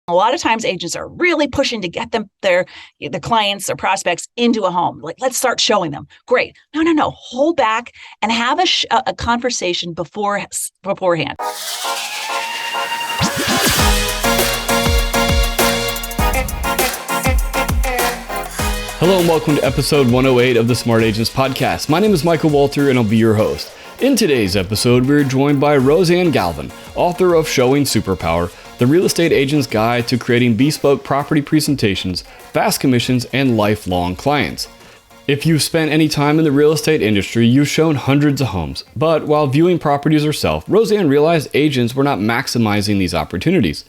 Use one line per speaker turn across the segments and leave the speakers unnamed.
A lot of times agents are really pushing to get the clients or prospects into a home. Like, let's start showing them. Great. No. Hold back and have a conversation beforehand.
Hello and welcome to episode 108 of the Smart Agents Podcast. My name is Michael Walter and I'll be your host. In today's episode, we're joined by Roseann Galvan, author of Showing Superpower, the real estate agent's guide to creating bespoke property presentations, fast commissions, and lifelong clients. If you've spent any time in the real estate industry, you've shown hundreds of homes. But while viewing properties herself, Roseann realized agents were not maximizing these opportunities.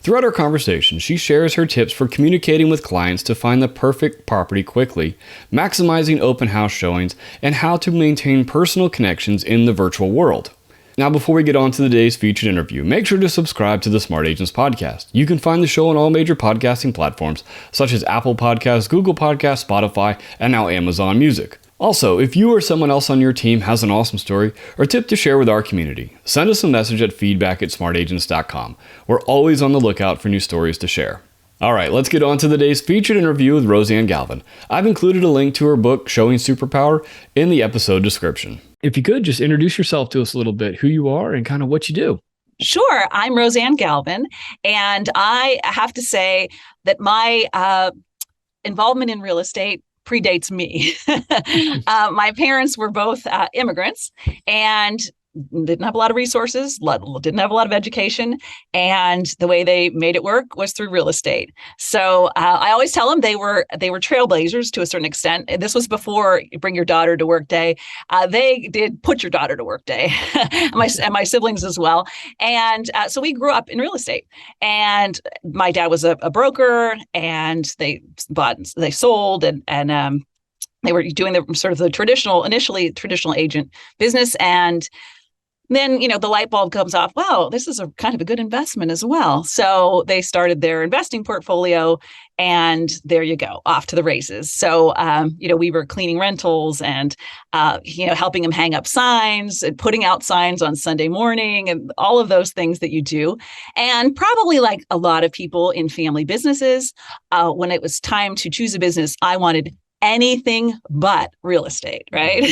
Throughout our conversation, she shares her tips for communicating with clients to find the perfect property quickly, maximizing open house showings, and how to maintain personal connections in the virtual world. Now, before we get on to today's featured interview, make sure to subscribe to the Smart Agents Podcast. You can find the show on all major podcasting platforms, such as Apple Podcasts, Google Podcasts, Spotify, and now Amazon Music. Also, if you or someone else on your team has an awesome story or tip to share with our community, send us a message at feedback@smartagents.com. We're always on the lookout for new stories to share. All right, let's get on to today's featured interview with Roseann Galvan. I've included a link to her book, Showing Superpower, in the episode description. If you could, just introduce yourself to us a little bit, who you are and kind of what you do.
Sure. I'm Roseann Galvan, and I have to say that my involvement in real estate predates me. My parents were both immigrants and didn't have a lot of resources, didn't have a lot of education, and the way they made it work was through real estate. So I always tell them they were trailblazers to a certain extent. And this was before Bring Your Daughter to Work Day. They did Put Your Daughter to Work Day, and my siblings as well. And so we grew up in real estate. And my dad was a broker, and they sold, and they were doing the initially traditional agent business. And then, the light bulb comes off. Wow, this is a kind of a good investment as well. So they started their investing portfolio, and there you go, off to the races. So, we were cleaning rentals and, helping them hang up signs and putting out signs on Sunday morning and all of those things that you do. And probably like a lot of people in family businesses, when it was time to choose a business, I wanted anything but real estate, right?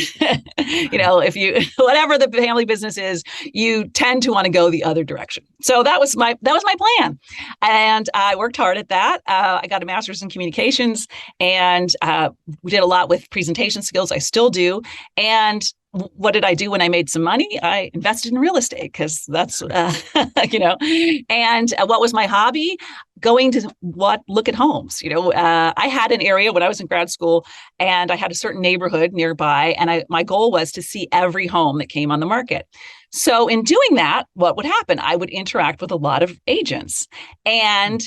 If you, whatever the family business is, you tend to want to go the other direction. So that was my plan. And I worked hard at that. I got a master's in communications, and we did a lot with presentation skills. I still do. And what did I do when I made some money? I invested in real estate because that's, and what was my hobby? Going to look at homes. I had an area when I was in grad school, and I had a certain neighborhood nearby, and my goal was to see every home that came on the market. So in doing that, what would happen? I would interact with a lot of agents, and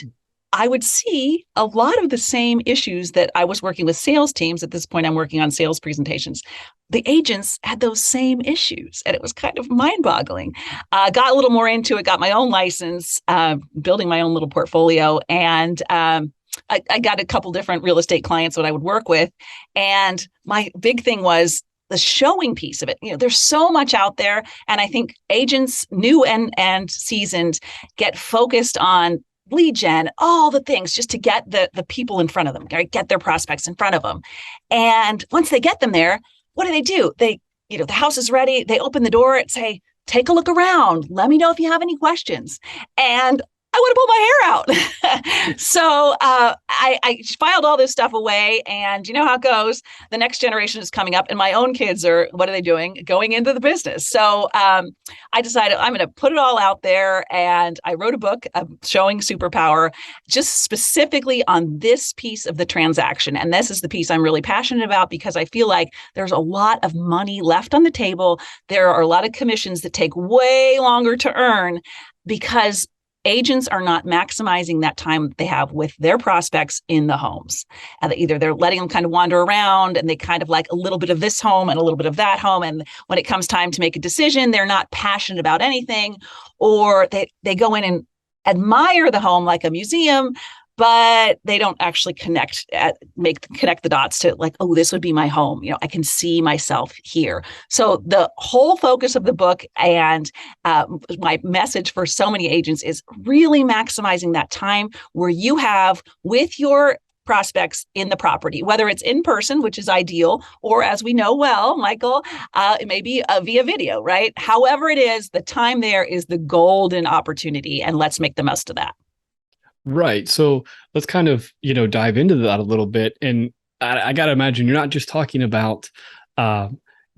I would see a lot of the same issues that I was working with sales teams. At this point, I'm working on sales presentations. The agents had those same issues, and it was kind of mind-boggling. Got a little more into it, got my own license, building my own little portfolio, and I got a couple different real estate clients that I would work with. And my big thing was the showing piece of it. There's so much out there, and I think agents, new and seasoned, get focused on lead gen, all the things just to get the people in front of them, right? Get their prospects in front of them. And once they get them there, what do? They, the house is ready. They open the door and say, take a look around. Let me know if you have any questions. And I want to pull my hair out. So I filed all this stuff away, and you know how it goes. The next generation is coming up, and my own kids what are they doing? Going into the business. So I decided I'm going to put it all out there, and I wrote a book Showing Superpower, just specifically on this piece of the transaction. And this is the piece I'm really passionate about, because I feel like there's a lot of money left on the table. There are a lot of commissions that take way longer to earn because agents are not maximizing that time they have with their prospects in the homes. And either they're letting them kind of wander around, and they kind of like a little bit of this home and a little bit of that home. And when it comes time to make a decision, they're not passionate about anything, or they go in and admire the home like a museum, but they don't actually connect the dots to like, oh, this would be my home. I can see myself here. So the whole focus of the book and my message for so many agents is really maximizing that time where you have with your prospects in the property, whether it's in person, which is ideal, or as we know well, Michael, it may be via video, right? However it is, the time there is the golden opportunity, and let's make the most of that.
Right. So let's kind of, dive into that a little bit. And I got to imagine you're not just talking about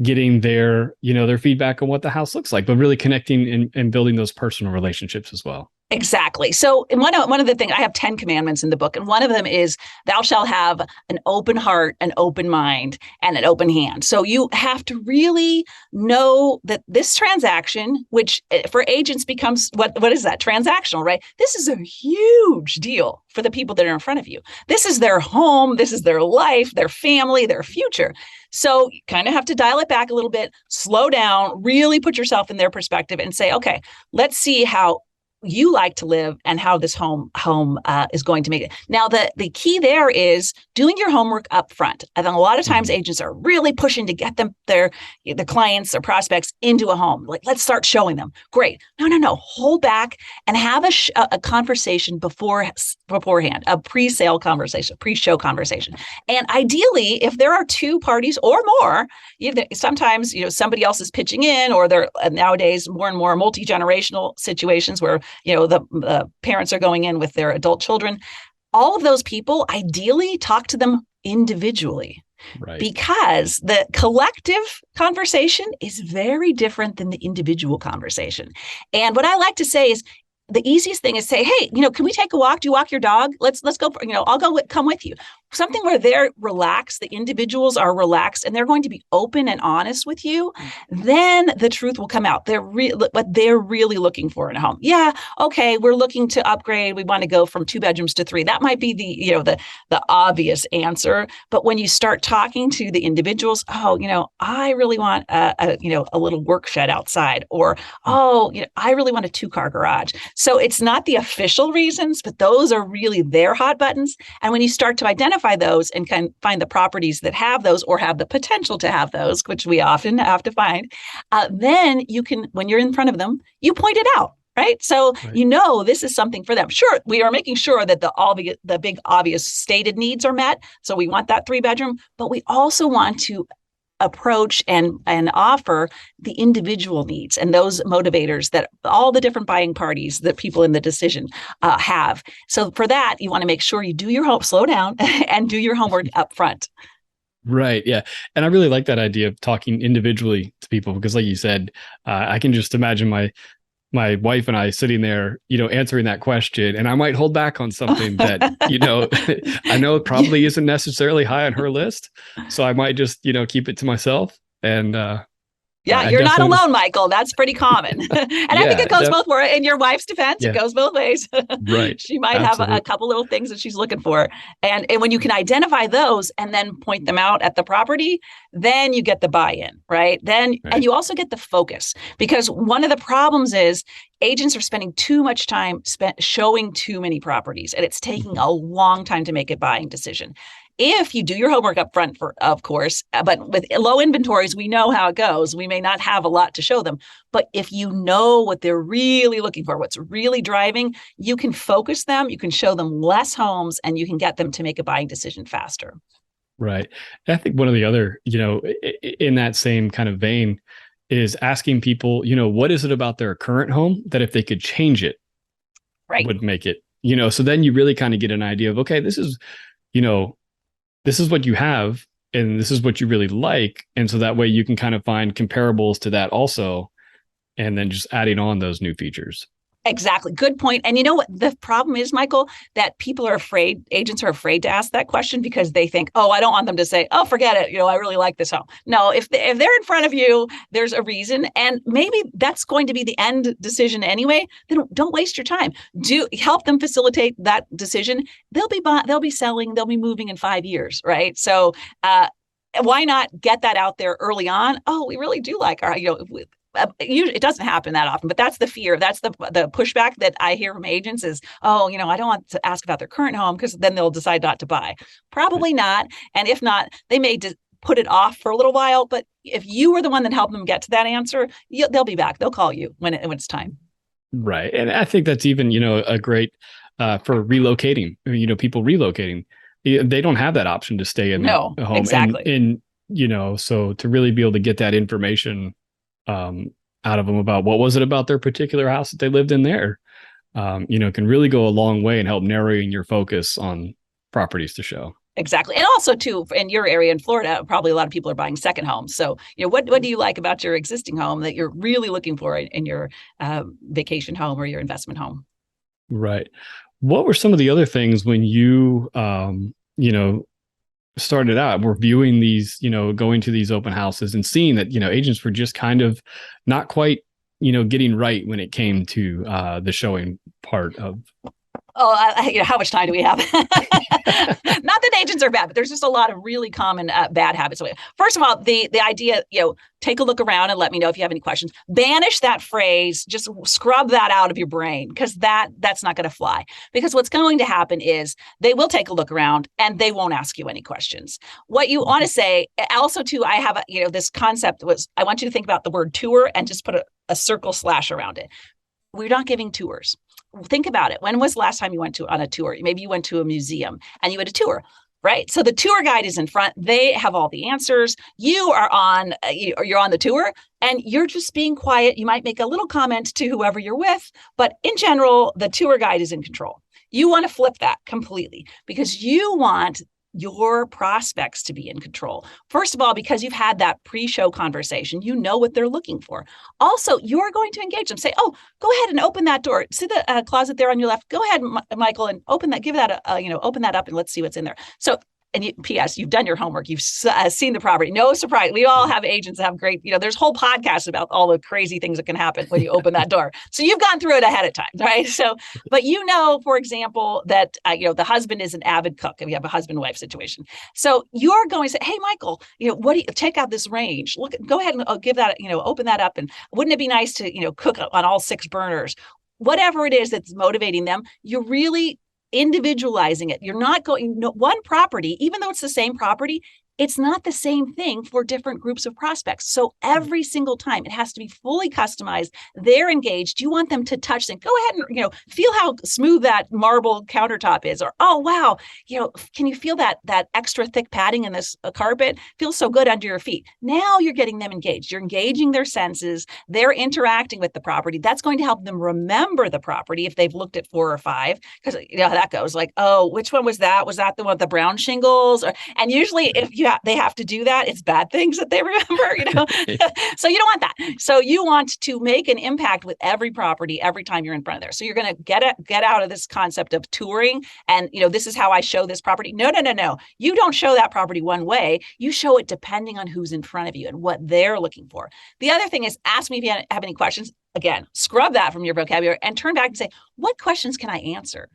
getting their feedback on what the house looks like, but really connecting and building those personal relationships as well.
Exactly. So one of the things, I have 10 commandments in the book, and one of them is thou shalt have an open heart, an open mind, and an open hand. So you have to really know that this transaction, which for agents becomes, what is that? Transactional, right? This is a huge deal for the people that are in front of you. This is their home. This is their life, their family, their future. So you kind of have to dial it back a little bit, slow down, really put yourself in their perspective and say, okay, let's see how you like to live and how this home is going to make it. Now, the key there is doing your homework up front. I think a lot of times agents are really pushing to get their clients or prospects into a home. Like, let's start showing them. Great. No. Hold back and have a conversation beforehand, a pre-sale conversation, pre-show conversation. And ideally, if there are two parties or more, sometimes somebody else is pitching in, or they're nowadays more and more multi-generational situations where the parents are going in with their adult children. All of those people, ideally, talk to them individually. Right. Because the collective conversation is very different than the individual conversation. And what I like to say is, the easiest thing is say, hey, can we take a walk? Do you walk your dog? Let's go. I'll come with you. Something where they're relaxed, the individuals are relaxed, and they're going to be open and honest with you. Then the truth will come out. What they're really looking for in a home. Yeah, okay, we're looking to upgrade. We want to go from 2 bedrooms to 3. That might be the obvious answer. But when you start talking to the individuals, I really want a little work shed outside, or I really want a 2-car garage. So it's not the official reasons, but those are really their hot buttons. And when you start to identify those and can find the properties that have those or have the potential to have those, which we often have to find, then you can, when you're in front of them, you point it out. Right. So, this is something for them. Sure, we are making sure that the big obvious stated needs are met. So we want that 3-bedroom, but we also want to approach and offer the individual needs and those motivators that all the different buying parties that people in the decision have. So for that, you want to make sure you do your slow down and do your homework up front.
Right. Yeah. And I really like that idea of talking individually to people, because like you said, I can just imagine my wife and I sitting there, answering that question, and I might hold back on something that, I know it probably isn't necessarily high on her list. So I might just, keep it to myself. And
you're not alone, Michael. That's pretty common. And I think it goes both ways. In your wife's defense, it goes both ways.
Right.
She might have a couple little things that she's looking for. And when you can identify those and then point them out at the property, then you get the buy-in, right? And you also get the focus, because one of the problems is agents are spending too much time showing too many properties, and it's taking a long time to make a buying decision. If you do your homework up front, of course, but with low inventories, we know how it goes. We may not have a lot to show them, but if you know what they're really looking for, what's really driving, you can focus them, you can show them less homes, and you can get them to make a buying decision faster.
Right. I think one of the other, in that same kind of vein, is asking people, what is it about their current home that if they could change it, would make it, so then you really kind of get an idea of, okay, this is what you have, and this is what you really like. And so that way you can kind of find comparables to that also, and then just adding on those new features.
Exactly. Good point. And you know what the problem is, Michael, that agents are afraid to ask that question because they think, I don't want them to say, forget it. I really like this home. No, if they're in front of you, there's a reason. And maybe that's going to be the end decision anyway. Then don't waste your time. Do help them facilitate that decision. They'll be selling, they'll be moving in 5 years. Right. So, why not get that out there early on? Oh, we really do like our, It doesn't happen that often, but that's the fear. That's the pushback that I hear from agents is, oh, I don't want to ask about their current home because then they'll decide not to buy. Probably not. And if not, they may put it off for a little while. But if you were the one that helped them get to that answer, they'll be back. They'll call you when it's time.
Right. And I think that's even, a great for relocating, people relocating. They don't have that option to stay in
No,
the home.
exactly.
And so to really be able to get that information out of them about what was it about their particular house that they lived in there, can really go a long way in help narrowing your focus on properties to show.
Exactly. And also too, in your area in Florida, probably a lot of people are buying second homes. So, what do you like about your existing home that you're really looking for in your vacation home or your investment home?
Right. What were some of the other things when you, started out reviewing these, going to these open houses and seeing that, agents were just kind of not quite, getting right when it came to the showing part of.
Oh, how much time do we have? Not that agents are bad, but there's just a lot of really common bad habits. First of all, the idea, take a look around and let me know if you have any questions. Banish that phrase, just scrub that out of your brain because that's not going to fly. Because what's going to happen is they will take a look around and they won't ask you any questions. What you want to say, also too, I have this concept was I want you to think about the word tour and just put a circle / around it. We're not giving tours. Think about it. When was the last time you went on a tour? Maybe you went to a museum and you had a tour, right? So the tour guide is in front. They have all the answers. You are you're on the tour and you're just being quiet. You might make a little comment to whoever you're with, but in general, the tour guide is in control. You want to flip that completely because you want your prospects to be in control. First of all, because you've had that pre-show conversation, you know what they're looking for. Also, you're going to engage them. Say, oh, go ahead and open that door. See the closet there on your left? Go ahead, Michael, and open that. Give that open that up and let's see what's in there. So, and P.S., you've done your homework. You've seen the property. No surprise. We all have agents that have great, there's whole podcasts about all the crazy things that can happen when you open that door. So you've gone through it ahead of time, right? So, but for example, that, the husband is an avid cook and we have a husband-wife situation. So you're going to say, hey, Michael, what do you check out this range? Look, go ahead and give that, open that up. And wouldn't it be nice to, cook on all 6 burners? Whatever it is that's motivating them, you're really individualizing it. You're not going one property, even though it's the same property, it's not the same thing for different groups of prospects. So every single time it has to be fully customized. They're engaged. You want them to touch things. Go ahead and, feel how smooth that marble countertop is. Or, oh, wow, can you feel that extra thick padding in this carpet? Feels so good under your feet. Now you're getting them engaged. You're engaging their senses. They're interacting with the property. That's going to help them remember the property if they've looked at 4 or 5, because that goes like, oh, which one was that? Was that the one with the brown shingles? And usually if they have to do that, it's bad things that they remember, So you don't want that. So you want to make an impact with every property every time you're in front of there. So you're going to get out of this concept of touring and, this is how I show this property. No. You don't show that property one way. You show it depending on who's in front of you and what they're looking for. The other thing is ask me if you have any questions. Again, scrub that from your vocabulary and turn back and say, what questions can I answer?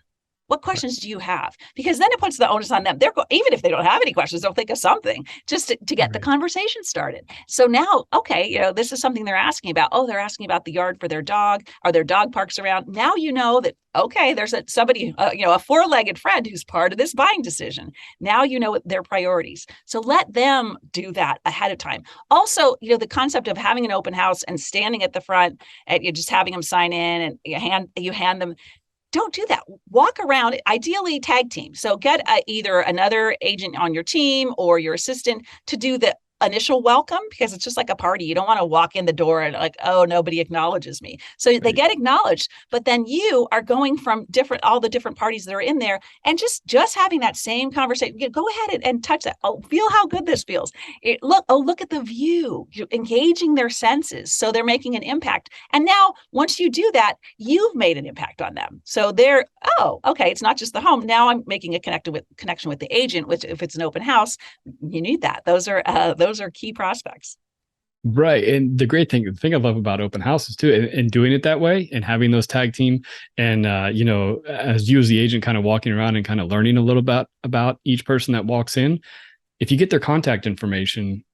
What questions do you have? Because then it puts the onus on them. Even if they don't have any questions, they'll think of something just to get the conversation started. So now, okay, this is something they're asking about. Oh, they're asking about the yard for their dog. Are there dog parks around? Now you know that, okay, there's somebody, a 4-legged friend who's part of this buying decision. Now you know what their priorities. So let them do that ahead of time. Also, the concept of having an open house and standing at the front and you're just having them sign in and you hand them. Don't do that. Walk around, ideally tag team. So get either another agent on your team or your assistant to do the initial welcome, because it's just like a party. You don't want to walk in the door and like, oh, nobody acknowledges me. So they get acknowledged, but then you are going from all the different parties that are in there and just having that same conversation. Go ahead and touch that. Oh, feel how good this feels. Look at the view. You're engaging their senses. So they're making an impact. And now once you do that, you've made an impact on them. So they're, oh, okay, it's not just the home. Now I'm making a connection with the agent, which if it's an open house, you need that. Those are key prospects.
Right. And the great thing I love about open houses too, and doing it that way and having those tag team and, as you as the agent kind of walking around and kind of learning a little bit about each person that walks in, if you get their contact information,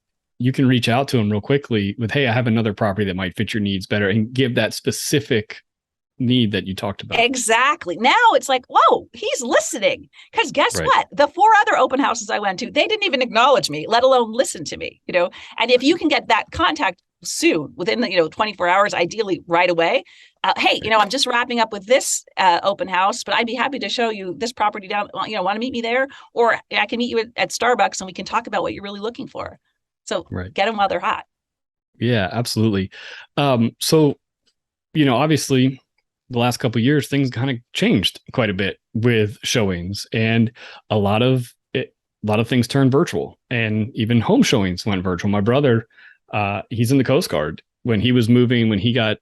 you can reach out to them real quickly with, hey, I have another property that might fit your needs better, and give that specific need that you talked about.
Exactly. Now it's like, whoa, he's listening. Because guess
Right.
what? The 4 other open houses I went to, they didn't even acknowledge me, let alone listen to me, And if you can get that contact soon, within the 24 hours, ideally right away. Hey, I'm just wrapping up with this open house, but I'd be happy to show you this property down. Want to meet me there, or I can meet you at Starbucks and we can talk about what you're really looking for. So
Right.
get them while they're hot.
Yeah, absolutely. So, obviously, the last couple of years, things kind of changed quite a bit with showings, and a lot of things turned virtual, and even home showings went virtual. My brother, he's in the Coast Guard. When he got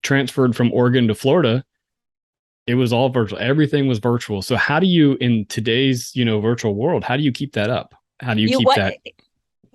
transferred from Oregon to Florida, it was all virtual. Everything was virtual. So how do you, in today's, virtual world, how do you keep that up? How do you keep that?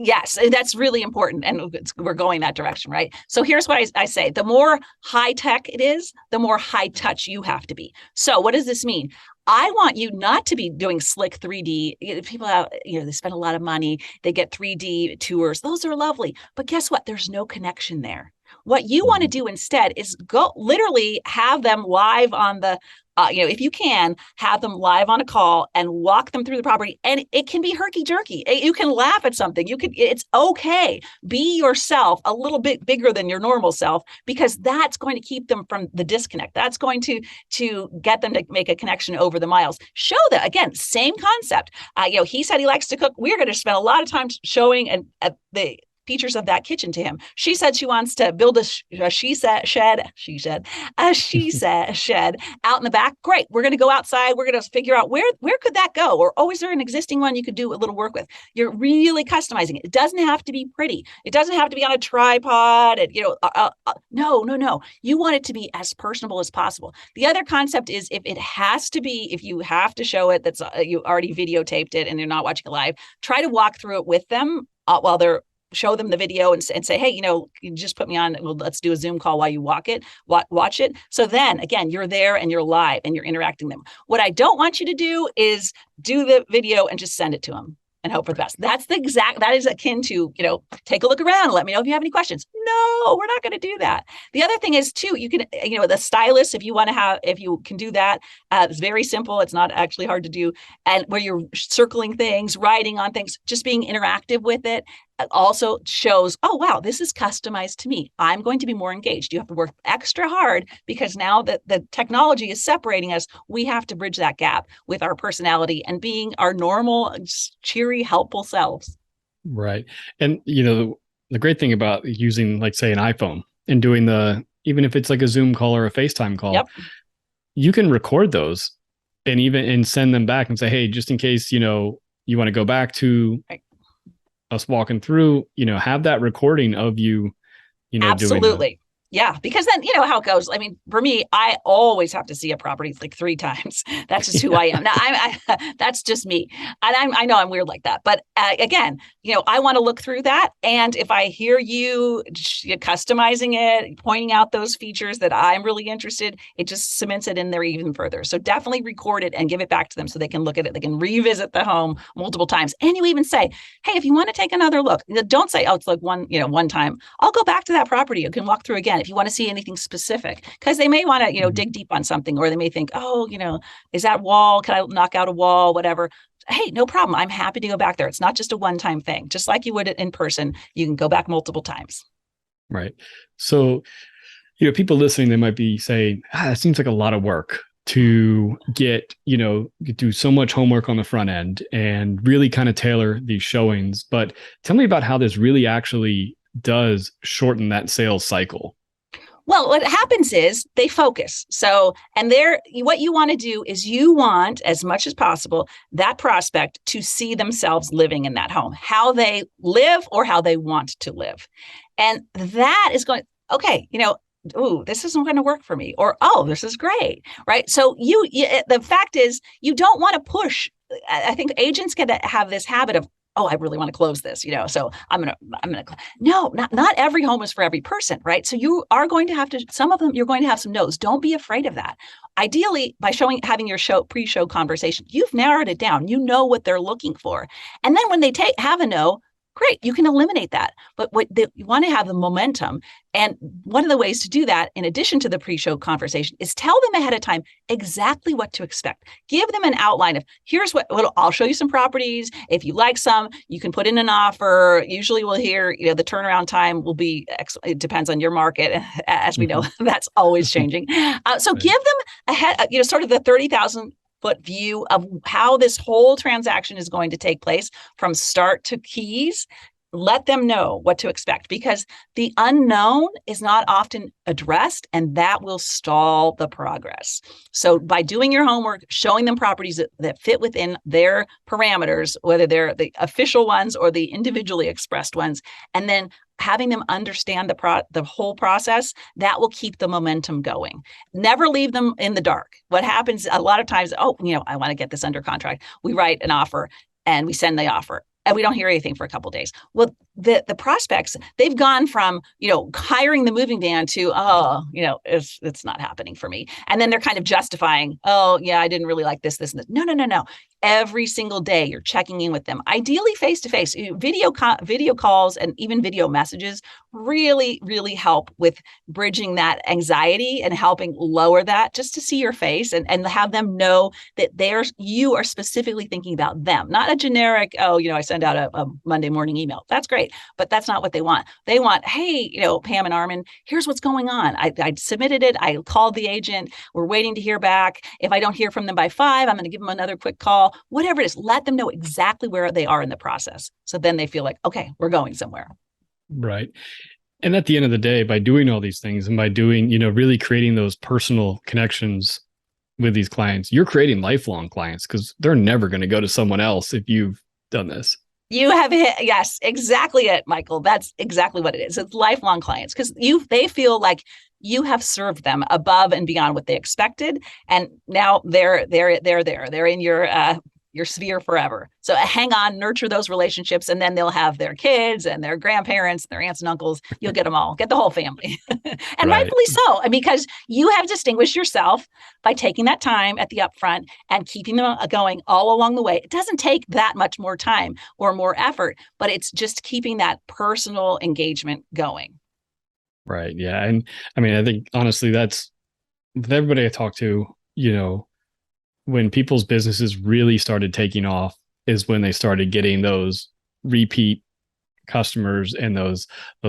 Yes, that's really important. And we're going that direction, right? So here's what I say. The more high tech it is, the more high touch you have to be. So what does this mean? I want you not to be doing slick 3D. People have, they spend a lot of money. They get 3D tours. Those are lovely. But guess what? There's no connection there. What you want to do instead is go literally have them live on the, if you can, have them live on a call and walk them through the property. And it can be herky jerky. You can laugh at something. It's okay. Be yourself a little bit bigger than your normal self, because that's going to keep them from the disconnect. That's going to get them to make a connection over the miles. Show them, again, same concept. He said he likes to cook. We're going to spend a lot of time showing the features of that kitchen to him. She said she wants to build a shed out in the back. Great. We're going to go outside. We're going to figure out where could that go? Or, is there an existing one you could do a little work with? You're really customizing it. It doesn't have to be pretty. It doesn't have to be on a tripod. And, no. You want it to be as personable as possible. The other concept is if you have to show it, that's you already videotaped it and they're not watching it live, try to walk through it with them while they're show them the video and say, hey, you just put me on. Well, let's do a Zoom call while you watch it. So then again, you're there and you're live and you're interacting them. What I don't want you to do is do the video and just send it to them and hope for the best. That is akin to, take a look around and let me know if you have any questions. No, we're not going to do that. The other thing is too, you can, the stylus, if you can do that, it's very simple. It's not actually hard to do. And where you're circling things, writing on things, just being interactive with it also shows, oh, wow, this is customized to me. I'm going to be more engaged. You have to work extra hard because now that the technology is separating us, we have to bridge that gap with our personality and being our normal, cheery, helpful selves.
Right. And, the great thing about using, like, say, an iPhone and doing even if it's like a Zoom call or a FaceTime call, yep, you can record those and send them back and say, hey, just in case, you want to go back to us walking through, have that recording of you,
absolutely. Yeah, because then you know how it goes. I mean, for me, I always have to see a property like 3 times. That's just who I am. Now, that's just me, and I know I'm weird like that. But again, I want to look through that, and if I hear you customizing it, pointing out those features that I'm really interested, it just cements it in there even further. So definitely record it and give it back to them so they can look at it. They can revisit the home multiple times, and you even say, "Hey, if you want to take another look, don't say, oh, it's like one time. I'll go back to that property. You can walk through again." If you want to see anything specific, because they may want to, dig deep on something, or they may think, oh, is that wall? Can I knock out a wall? Whatever. Hey, no problem. I'm happy to go back there. It's not just a one-time thing. Just like you would in person, you can go back multiple times.
Right. So, people listening, they might be saying, it seems like a lot of work to get, do so much homework on the front end and really kind of tailor these showings. But tell me about how this really actually does shorten that sales cycle.
Well, what happens is they focus. So, and what you want to do is you want, as much as possible, that prospect to see themselves living in that home, how they live or how they want to live. And that is going, okay, ooh, this isn't going to work for me, or, oh, this is great, right? So the fact is you don't want to push. I think agents get to have this habit of, oh, I really want to close this, so I'm going to, no, not every home is for every person, right? So you are going to have to, some of them, you're going to have some no's. Don't be afraid of that. Ideally, by having your pre-show conversation, you've narrowed it down. You know what they're looking for. And then when they have a no, great, you can eliminate that. But you want to have the momentum. And one of the ways to do that, in addition to the pre-show conversation, is tell them ahead of time exactly what to expect. Give them an outline of, here's what I'll show you some properties. If you like some, you can put in an offer. Usually we'll hear, the turnaround time will be, it depends on your market. As we know, that's always changing. So give them ahead, sort of the 30,000-foot view of how this whole transaction is going to take place from start to keys. Let them know what to expect, because the unknown is not often addressed, and that will stall the progress. So by doing your homework, showing them properties that fit within their parameters, whether they're the official ones or the individually expressed ones, and then having them understand the whole process, that will keep the momentum going. Never leave them in the dark. What happens a lot of times, I want to get this under contract. We write an offer and we send the offer, and we don't hear anything for a couple of days. Well, the prospects, they've gone from, hiring the moving van to, it's not happening for me. And then they're kind of justifying, I didn't really like this, and this. No. Every single day you're checking in with them, ideally face-to-face. Video calls and even video messages really, really help with bridging that anxiety and helping lower that, just to see your face and have them know that you are specifically thinking about them, not a generic, I send out a Monday morning email. That's great, but that's not what they want. They want, hey, Pam and Armin, here's what's going on. I submitted it. I called the agent. We're waiting to hear back. If I don't hear from them by 5, I'm going to give them another quick call. Whatever it is, let them know exactly where they are in the process. So then they feel like, okay, we're going somewhere.
Right. And at the end of the day, by doing all these things and by doing, really creating those personal connections with these clients, you're creating lifelong clients, because they're never going to go to someone else if you've done this.
You have hit, yes, exactly it, Michael. That's exactly what it is. It's lifelong clients, because they feel like you have served them above and beyond what they expected, and now they're there. They're in your sphere forever. So hang on, nurture those relationships, and then they'll have their kids and their grandparents, their aunts and uncles. You'll get them all, get the whole family. And rightfully so, because you have distinguished yourself by taking that time at the upfront and keeping them going all along the way. It doesn't take that much more time or more effort, but it's just keeping that personal engagement going.
Right. Yeah. And I think honestly, that's with everybody I talk to, when people's businesses really started taking off is when they started getting those repeat customers and those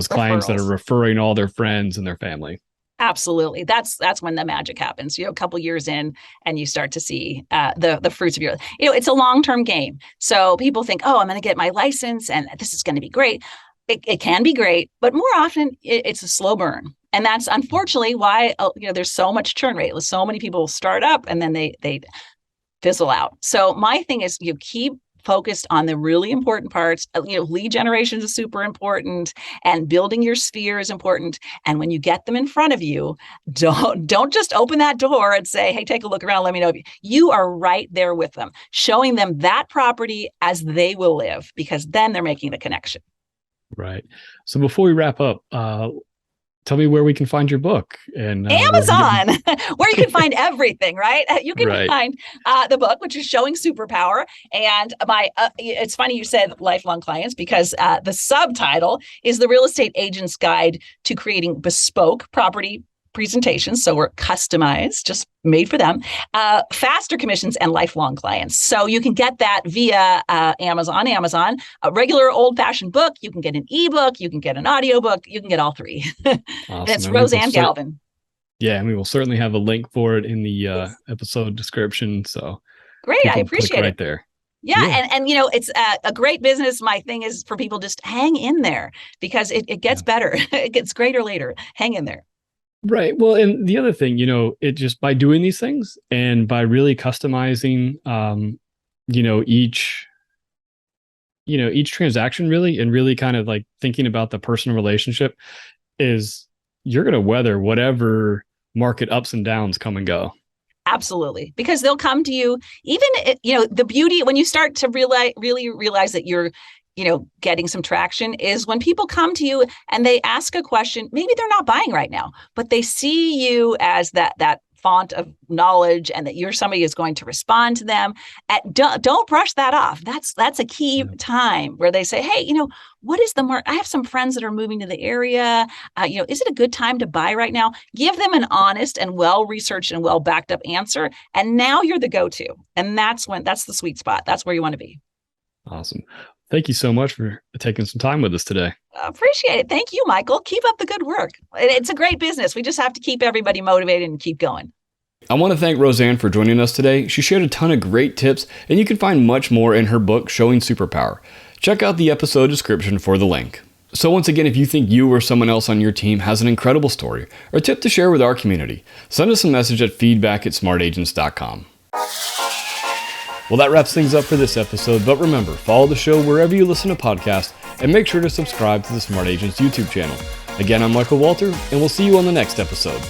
clients that are referring all their friends and their family.
Absolutely. That's when the magic happens. A couple years in, and you start to see the fruits of it's a long-term game. So people think, I'm going to get my license and this is going to be great. It can be great, but more often it's a slow burn. And that's unfortunately why, there's so much churn rate. So many people start up and then they fizzle out. So my thing is, you keep focused on the really important parts. Lead generation is super important, and building your sphere is important. And when you get them in front of you, don't just open that door and say, hey, take a look around. Let me know. You are right there with them, showing them that property as they will live, because then they're making the connection.
Right. So before we wrap up, tell me where we can find your book. And
Amazon, where you can find everything, right? You can find the book, which is Showing Superpower. And it's funny you said lifelong clients, because the subtitle is The Real Estate Agent's Guide to Creating Bespoke Property Presentations. So we're customized, just made for them, faster commissions and lifelong clients. So you can get that via Amazon, a regular old fashioned book. You can get an ebook, you can get an audiobook, you can get all three. Awesome. And it's Roseann Galvan.
Yeah. And we will certainly have a link for it in the episode description. So
great. I appreciate it.
Right there.
Yeah. And it's a great business. My thing is for people, just hang in there, because it gets better. It gets greater later. Hang in there.
Right. Well, and the other thing, it just by doing these things and by really customizing, each transaction really, and really kind of like thinking about the personal relationship, is you're going to weather whatever market ups and downs come and go.
Absolutely. Because they'll come to you, even, the beauty when you start to really realize that you're, getting some traction is when people come to you and they ask a question. Maybe they're not buying right now, but they see you as that font of knowledge and that you're somebody who's going to respond to them. Don't brush that off. That's a key time where they say, hey, what is the market? I have some friends that are moving to the area. Is it a good time to buy right now? Give them an honest and well-researched and well-backed up answer. And now you're the go-to. And that's the sweet spot. That's where you want to be.
Awesome. Thank you so much for taking some time with us today.
Appreciate it. Thank you, Michael. Keep up the good work. It's a great business. We just have to keep everybody motivated and keep going.
I want to thank Roseann for joining us today. She shared a ton of great tips, and you can find much more in her book, Showing Superpower. Check out the episode description for the link. So once again, if you think you or someone else on your team has an incredible story or tip to share with our community, send us a message at feedback@smartagents.com. Well, that wraps things up for this episode, but remember, follow the show wherever you listen to podcasts and make sure to subscribe to the Smart Agents YouTube channel. Again, I'm Michael Walter, and we'll see you on the next episode.